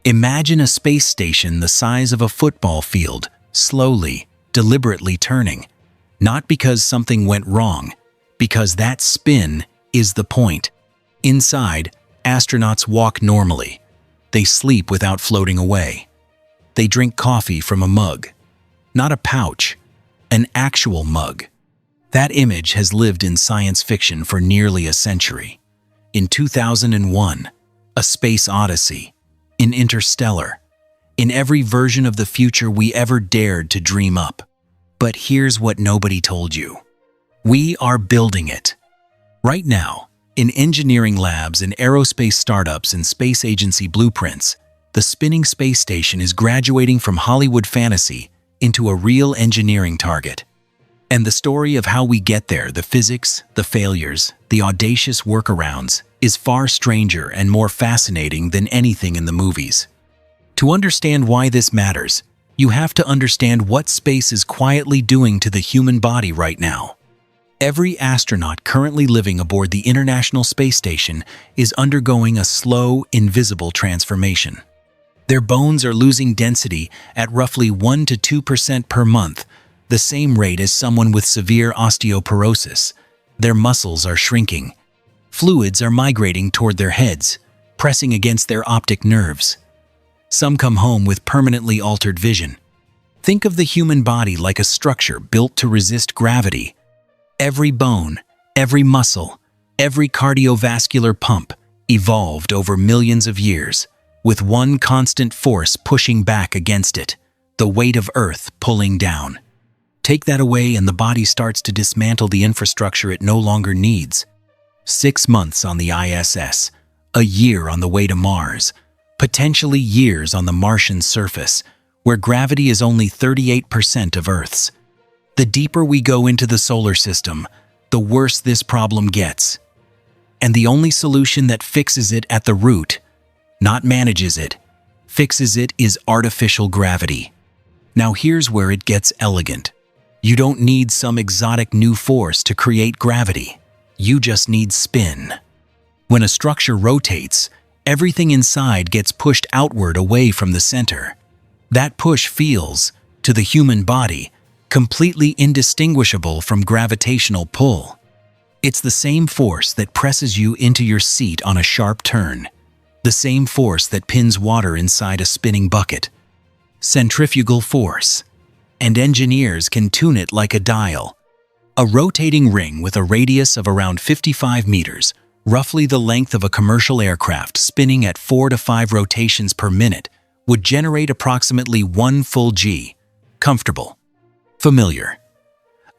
Imagine a space station the size of a football field, slowly, deliberately turning. Not because something went wrong, because that spin is the point. Inside, astronauts walk normally. They sleep without floating away. They drink coffee from a mug. Not a pouch, an actual mug. That image has lived in science fiction for nearly a century. In 2001, A Space Odyssey, in Interstellar, in every version of the future we ever dared to dream up. But here's what nobody told you. We are building it. Right now, in engineering labs and aerospace startups and space agency blueprints, the spinning space station is graduating from Hollywood fantasy into a real engineering target. And the story of how we get there, the physics, the failures, the audacious workarounds, is far stranger and more fascinating than anything in the movies. To understand why this matters, you have to understand what space is quietly doing to the human body right now. Every astronaut currently living aboard the International Space Station is undergoing a slow, invisible transformation. Their bones are losing density at roughly 1 to 2% per month, the same rate as someone with severe osteoporosis. Their muscles are shrinking. Fluids are migrating toward their heads, pressing against their optic nerves. Some come home with permanently altered vision. Think of the human body like a structure built to resist gravity. Every bone, every muscle, every cardiovascular pump evolved over millions of years, with one constant force pushing back against it, the weight of Earth pulling down. Take that away and the body starts to dismantle the infrastructure it no longer needs. 6 months on the ISS, a year on the way to Mars, potentially years on the Martian surface, where gravity is only 38% of Earth's. The deeper we go into the solar system, the worse this problem gets. And the only solution that fixes it at the root, not manages it, fixes it, is artificial gravity. Now here's where it gets elegant. You don't need some exotic new force to create gravity. You just need spin. When a structure rotates, everything inside gets pushed outward away from the center. That push feels, to the human body, completely indistinguishable from gravitational pull. It's the same force that presses you into your seat on a sharp turn, the same force that pins water inside a spinning bucket. Centrifugal force. And engineers can tune it like a dial. A rotating ring with a radius of around 55 meters, roughly the length of a commercial aircraft, spinning at 4 to 5 rotations per minute, would generate approximately 1 full G. Comfortable. Familiar.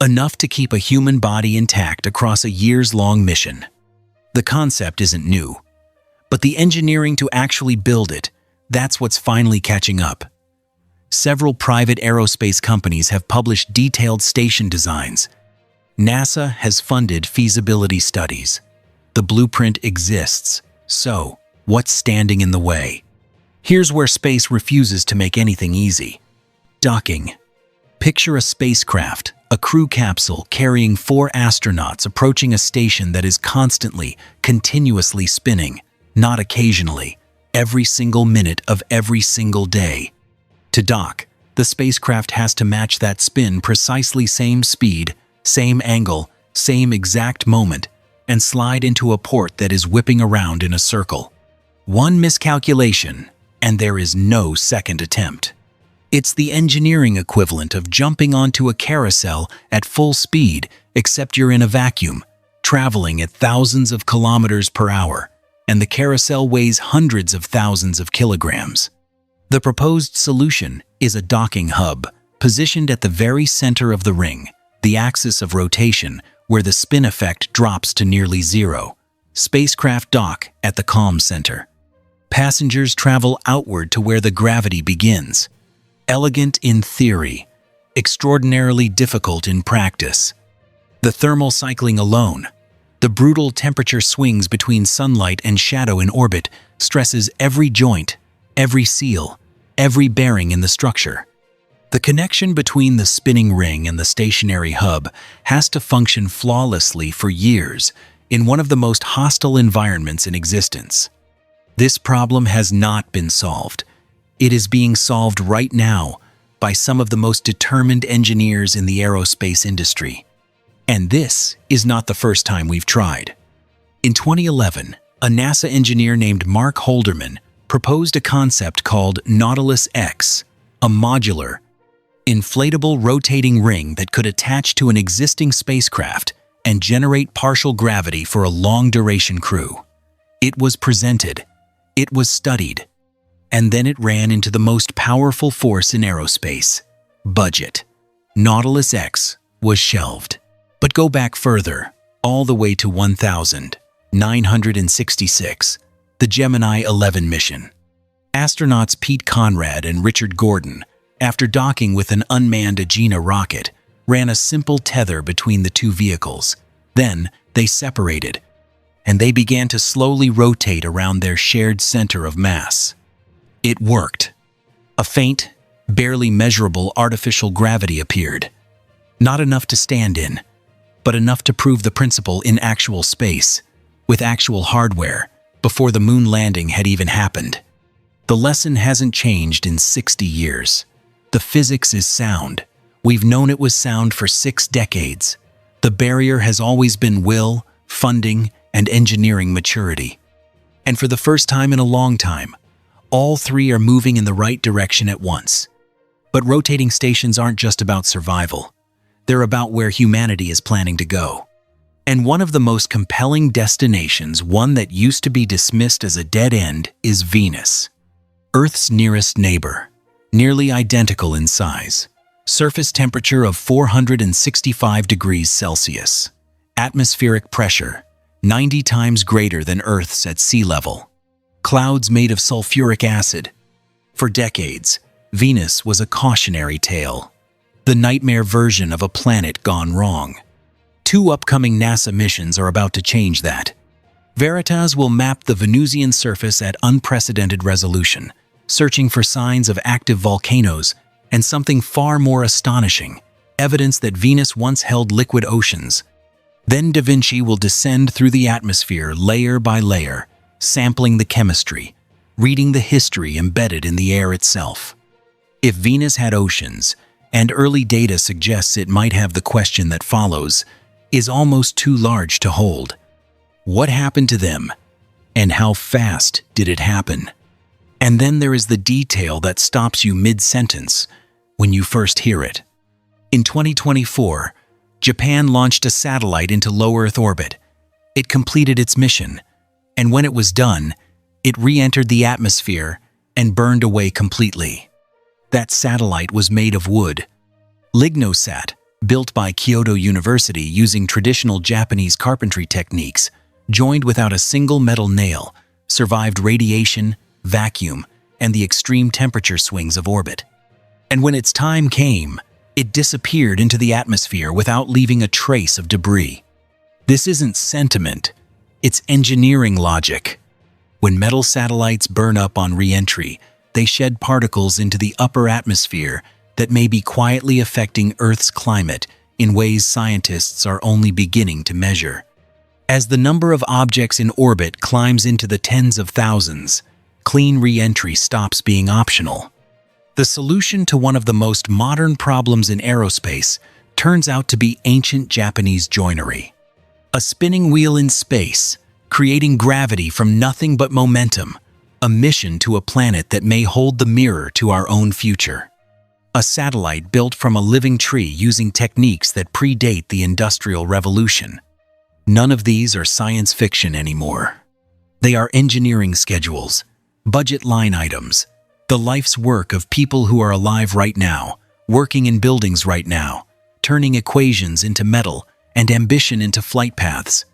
Enough to keep a human body intact across a years-long mission. The concept isn't new, but the engineering to actually build it, that's what's finally catching up. Several private aerospace companies have published detailed station designs. NASA has funded feasibility studies. The blueprint exists, so what's standing in the way? Here's where space refuses to make anything easy. Docking. Picture a spacecraft, a crew capsule carrying 4 astronauts approaching a station that is constantly, continuously spinning, not occasionally, every single minute of every single day. To dock, the spacecraft has to match that spin precisely same speed, same angle, same exact moment, and slide into a port that is whipping around in a circle. One miscalculation, and there is no second attempt. It's the engineering equivalent of jumping onto a carousel at full speed, except you're in a vacuum, traveling at thousands of kilometers per hour, and the carousel weighs hundreds of thousands of kilograms. The proposed solution is a docking hub, positioned at the very center of the ring, the axis of rotation, where the spin effect drops to nearly zero. Spacecraft dock at the calm center. Passengers travel outward to where the gravity begins. Elegant in theory, extraordinarily difficult in practice. The thermal cycling alone, the brutal temperature swings between sunlight and shadow in orbit, stresses every joint, every seal, every bearing in the structure. The connection between the spinning ring and the stationary hub has to function flawlessly for years in one of the most hostile environments in existence. This problem has not been solved, It is being solved right now by some of the most determined engineers in the aerospace industry. And this is not the first time we've tried. In 2011, a NASA engineer named Mark Holderman proposed a concept called Nautilus X, a modular, inflatable rotating ring that could attach to an existing spacecraft and generate partial gravity for a long-duration crew. It was presented, it was studied, and then it ran into the most powerful force in aerospace: budget. Nautilus X was shelved. But go back further, all the way to 1966, the Gemini 11 mission. Astronauts Pete Conrad and Richard Gordon, after docking with an unmanned Agena rocket, ran a simple tether between the two vehicles. Then they separated, and they began to slowly rotate around their shared center of mass. It worked. A faint, barely measurable artificial gravity appeared. Not enough to stand in, but enough to prove the principle in actual space, with actual hardware, before the moon landing had even happened. The lesson hasn't changed in 60 years. The physics is sound. We've known it was sound for 6 decades. The barrier has always been will, funding, and engineering maturity. And for the first time in a long time, all three are moving in the right direction at once. But rotating stations aren't just about survival. They're about where humanity is planning to go. And one of the most compelling destinations, one that used to be dismissed as a dead end, is Venus. Earth's nearest neighbor, nearly identical in size. Surface temperature of 465 degrees Celsius. Atmospheric pressure, 90 times greater than Earth's at sea level. Clouds made of sulfuric acid. For decades, Venus was a cautionary tale. The nightmare version of a planet gone wrong. 2 upcoming NASA missions are about to change that. Veritas will map the Venusian surface at unprecedented resolution, searching for signs of active volcanoes and something far more astonishing, evidence that Venus once held liquid oceans. Then Da Vinci will descend through the atmosphere layer by layer, sampling the chemistry, reading the history embedded in the air itself. If Venus had oceans, and early data suggests it might have, the question that follows is almost too large to hold. What happened to them, and how fast did it happen? And then there is the detail that stops you mid-sentence when you first hear it. In 2024, Japan launched a satellite into low Earth orbit. It completed its mission, and when it was done, it re-entered the atmosphere and burned away completely. That satellite was made of wood. LignoSat, built by Kyoto University using traditional Japanese carpentry techniques, joined without a single metal nail, survived radiation, vacuum, and the extreme temperature swings of orbit. And when its time came, it disappeared into the atmosphere without leaving a trace of debris. This isn't sentiment, it's engineering logic. When metal satellites burn up on re-entry, they shed particles into the upper atmosphere that may be quietly affecting Earth's climate in ways scientists are only beginning to measure. As the number of objects in orbit climbs into the tens of thousands, clean re-entry stops being optional. The solution to one of the most modern problems in aerospace turns out to be ancient Japanese joinery. A spinning wheel in space, creating gravity from nothing but momentum, a mission to a planet that may hold the mirror to our own future. A satellite built from a living tree using techniques that predate the Industrial Revolution. None of these are science fiction anymore. They are engineering schedules, budget line items, the life's work of people who are alive right now, working in buildings right now, turning equations into metal and ambition into flight paths.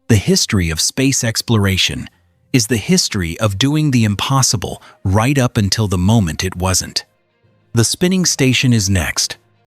The history of space exploration is the history of doing the impossible right up until the moment it wasn't. The spinning station is next,